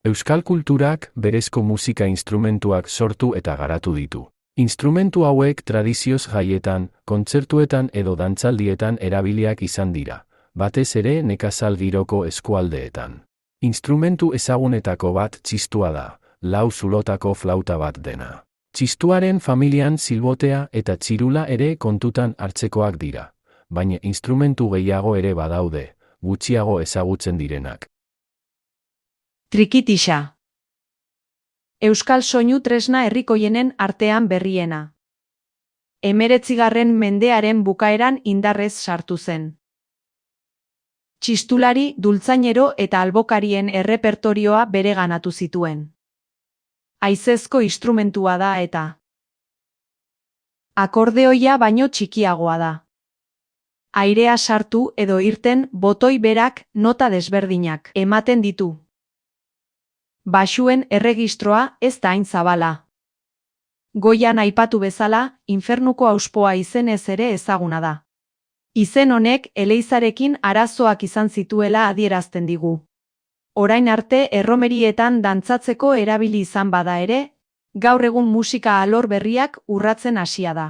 Euskal kulturak berezko musika instrumentuak sortu eta garatu ditu. Instrumentu hauek tradizioz jaietan, kontzertuetan edo dantzaldietan erabiliak izan dira, batez ere nekazal giroko eskualdeetan. Instrumentu ezagunetako bat txistua da, 4 zulotako flauta bat dena. Txistuaren familian silbotea eta txirula ere kontutan hartzekoak dira, baina instrumentu gehiago ere badaude, gutxiago ezagutzen direnak. Trikitixa. Euskal soinu tresna herrikoienen artean berriena. 19. mendearen bukaeran indarrez sartu zen. Txistulari, dultzainero eta albokarien errepertorioa bereganatu zituen. Haizezko instrumentua da eta akordeoia baino txikiagoa da. Airea sartu edo irten botoi berak nota desberdinak ematen ditu. Baxuen erregistroa ez da hain zabala. Goian aipatu bezala, infernuko auspoa izenez ere ezaguna da. Izen honek Eleizarekin arazoak izan zituela adierazten digu. Orain arte erromerietan dantzatzeko erabili izan bada ere, gaur egun musika alor berriak urratzen hasia da.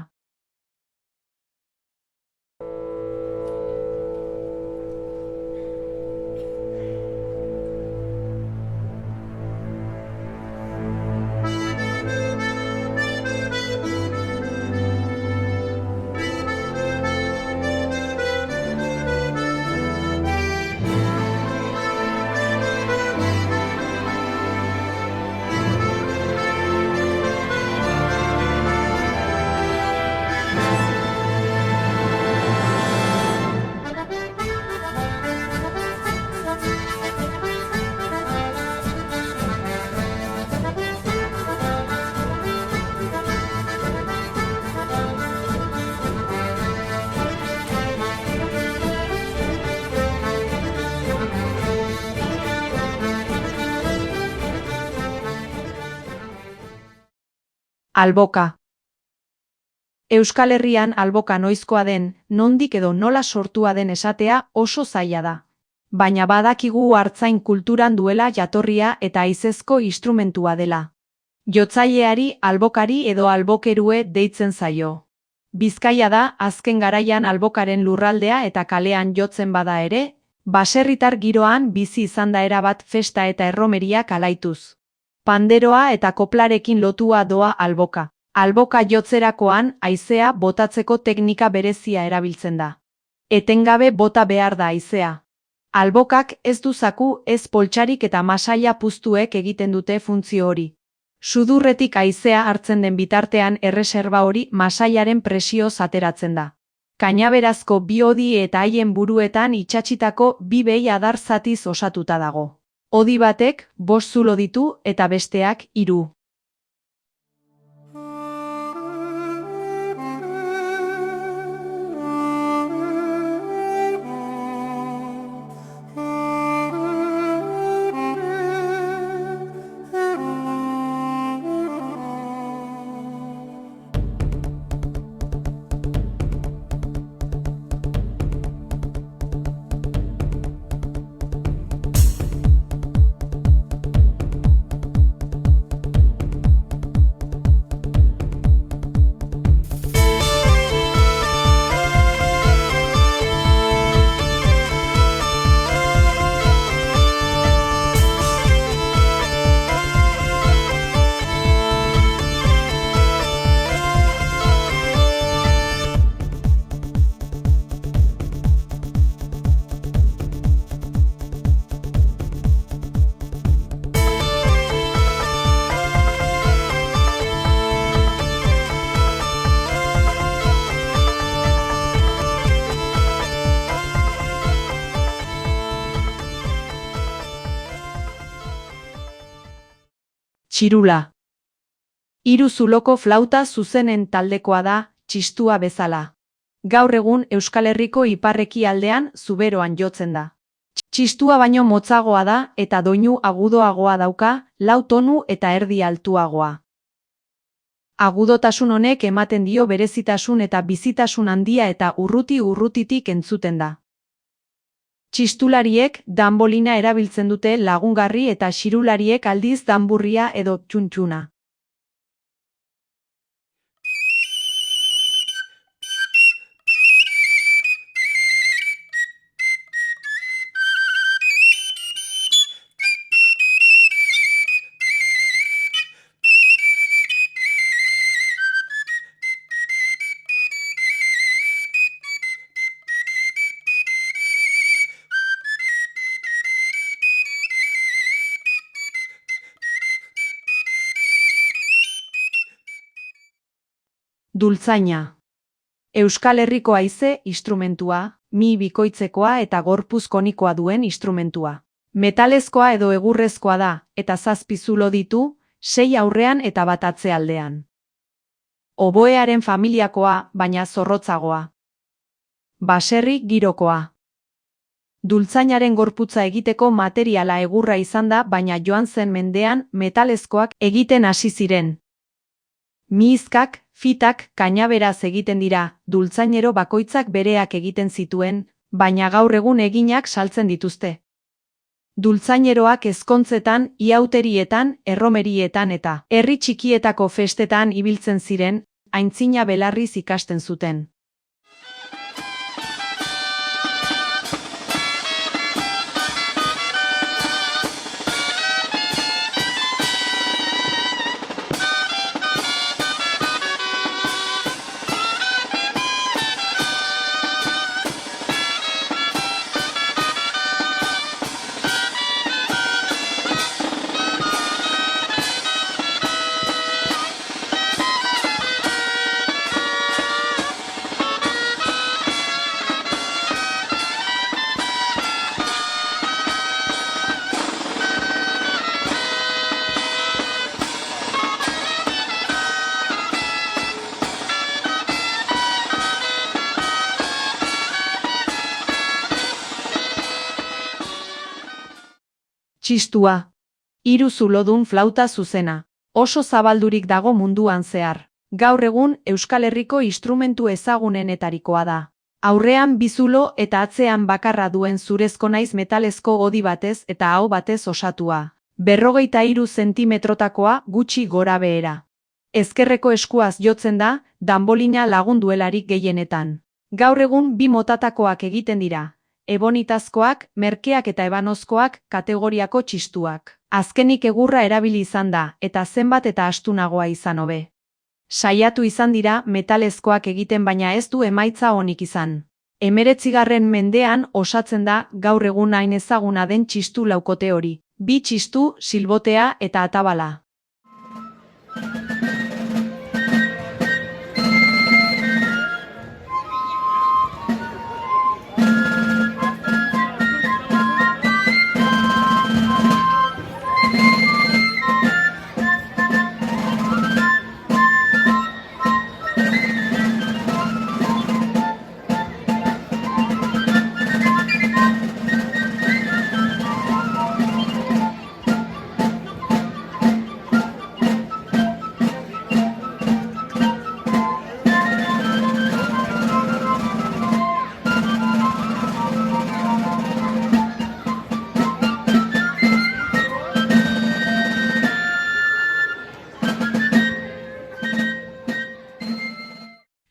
Alboka. Euskal Herrian alboka noizkoa den, nondik edo nola sortua den esatea oso zaila da. Baina badakigu artzain kulturan duela jatorria eta haizezko instrumentua dela. Jotzaileari albokari edo albokerue deitzen zaio. Bizkaia da azken garaian albokaren lurraldea eta kalean jotzen bada ere, baserritar giroan bizi izan da erabat festa eta erromeriak alaituz. Panderoa eta koplarekin lotua doa alboka. Alboka jotzerakoan haizea botatzeko teknika berezia erabiltzen da. Etengabe bota behar da haizea. Albokak ez du zaku, ez poltsarik eta masaila puztuek egiten dute funtzio hori. Sudurretik haizea hartzen den bitartean erreserba hori masailaren presioz ateratzen da. Kainaberazko bi hodi eta haien buruetan itsatsitako bi behi adar zatiz osatuta dago. Hodi batek 5 zulo ditu eta besteak 3. Txirula. 3 zuloko flauta zuzenen taldekoa da, txistua bezala. Gaur egun Euskal Herriko ipar-ekialdean Zuberoan jotzen da. Txistua baino motzagoa da eta doinu agudoagoa dauka, 4 tonu eta erdi altuagoa. Agudotasun honek ematen dio berezitasun eta bizitasun handia eta urruti-urrutitik entzuten da. Txistulariek danbolina erabiltzen dute lagungarri eta xirulariek aldiz danburria edo txuntxuna. Dultzaina. Euskal Herriko haize instrumentua, mi bikoitzekoa eta gorpuz konikoa duen instrumentua. Metalezkoa edo egurrezkoa da, eta 7 zulo ditu, 6 aurrean eta bat atzealdean. Oboearen familiakoa, baina zorrotzagoa. Baserri girokoa. Dultzainaren gorputza egiteko materiala egurra izan da, baina joan zen mendean metalezkoak egiten hasi ziren. Mihizkak, fitak, kainaberaz egiten dira, dultzainero bakoitzak bereak egiten zituen, baina gaur egun eginak saltzen dituzte. Dultzaineroak ezkontzetan, ihauterietan, erromerietan eta herri txikietako festetan ibiltzen ziren, aintzina belarriz ikasten zuten. Txistua. 3 zulodun flauta zuzena. Oso zabaldurik dago munduan zehar. Gaur egun Euskal Herriko instrumentu ezagunenetarikoa da. Aurrean 2 zulo eta atzean bakarra duen zurezko naiz metalezko hodi batez eta aho batez osatua. 53 zentimetrotakoa gutxi gora behera. Ezkerreko eskuaz jotzen da, danbolina lagunduelarik gehienetan. Gaur egun 2 motatakoak egiten dira. Ebonitazkoak, merkeak eta ebanozkoak kategoriako txistuak. Azkenik egurra erabili izan da, eta zenbat eta astunagoa izan hobe. Saiatu izan dira metalezkoak egiten baina ez du emaitza onik izan. 19. mendean osatzen da gaur egun hain ezaguna den txistu laukote hori. 2 txistu, silbotea eta atabala.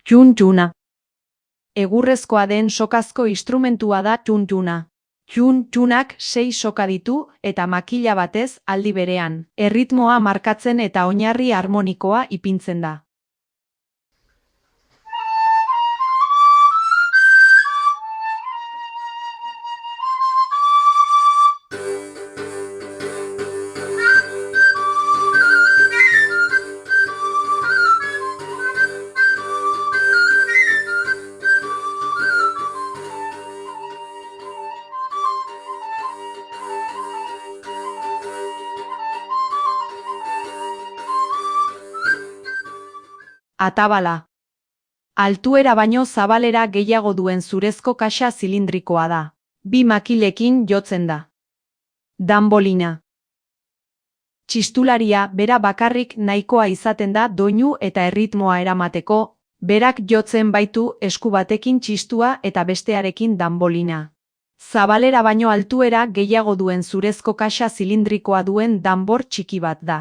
Txuntxuna. Egurrezkoa den sokazko instrumentua da txuntxuna. Txuntxunak 6 soka ditu eta makila batez aldi berean. Erritmoa markatzen eta oinarri harmonikoa ipintzen da. Atabala. Altuera baino zabalera gehiago duen zurezko kaxa zilindrikoa da. 2 makilekin jotzen da. Danbolina. Txistularia bera bakarrik nahikoa izaten da doinu eta erritmoa eramateko, berak jotzen baitu esku batekin txistua eta bestearekin danbolina. Zabalera baino altuera gehiago duen zurezko kaxa zilindrikoa duen danbor txiki bat da.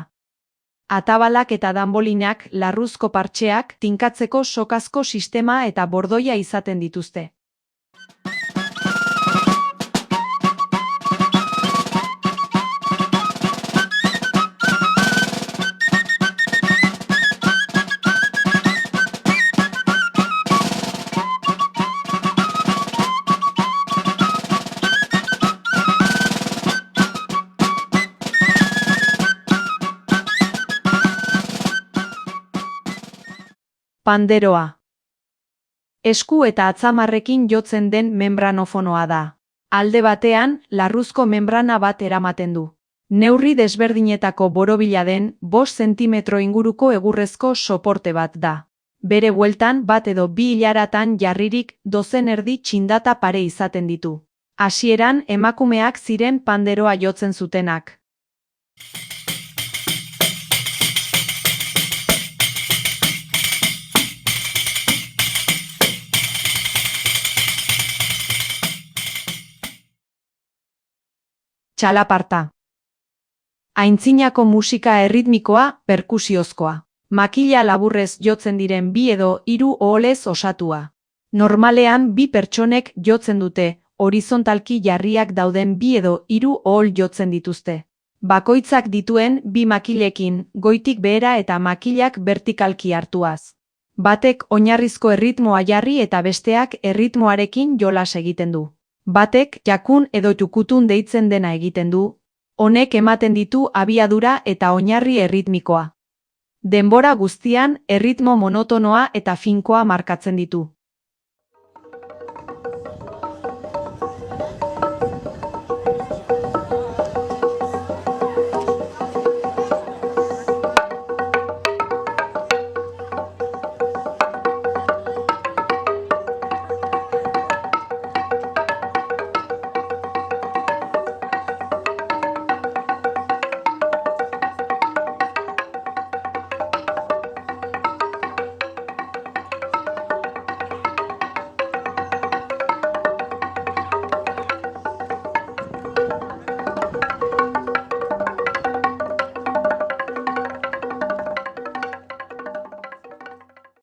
Atabalak eta danbolinak larruzko partxeak tinkatzeko sokazko sistema eta bordoia izaten dituzte. Panderoa. Esku eta atzamarrekin jotzen den membranofonoa da. Alde batean, larruzko membrana bat eramaten du. Neurri desberdinetako borobila den 5 zentimetro inguruko egurrezko soporte bat da. Bere bueltan bat edo 2 hilaratan jarririk 12 erdi txindata pare izaten ditu. Hasieran emakumeak ziren panderoa jotzen zutenak. Txalaparta. Aintzinako musika erritmikoa, perkusiozkoa. Makila laburrez jotzen diren 2 edo 3 oholez osatua. Normalean 2 pertsonek jotzen dute, horizontalki jarriak dauden 2 edo 3 ohol jotzen dituzte. Bakoitzak dituen 2 makilekin, goitik behera eta makilak vertikalki hartuaz. Batek oinarrizko erritmoa jarri eta besteak erritmoarekin jolas egiten du. Batek jakun edo jukutun deitzen dena egiten du, honek ematen ditu abiadura eta oinarri erritmikoa. Denbora guztian erritmo monotonoa eta finkoa markatzen ditu.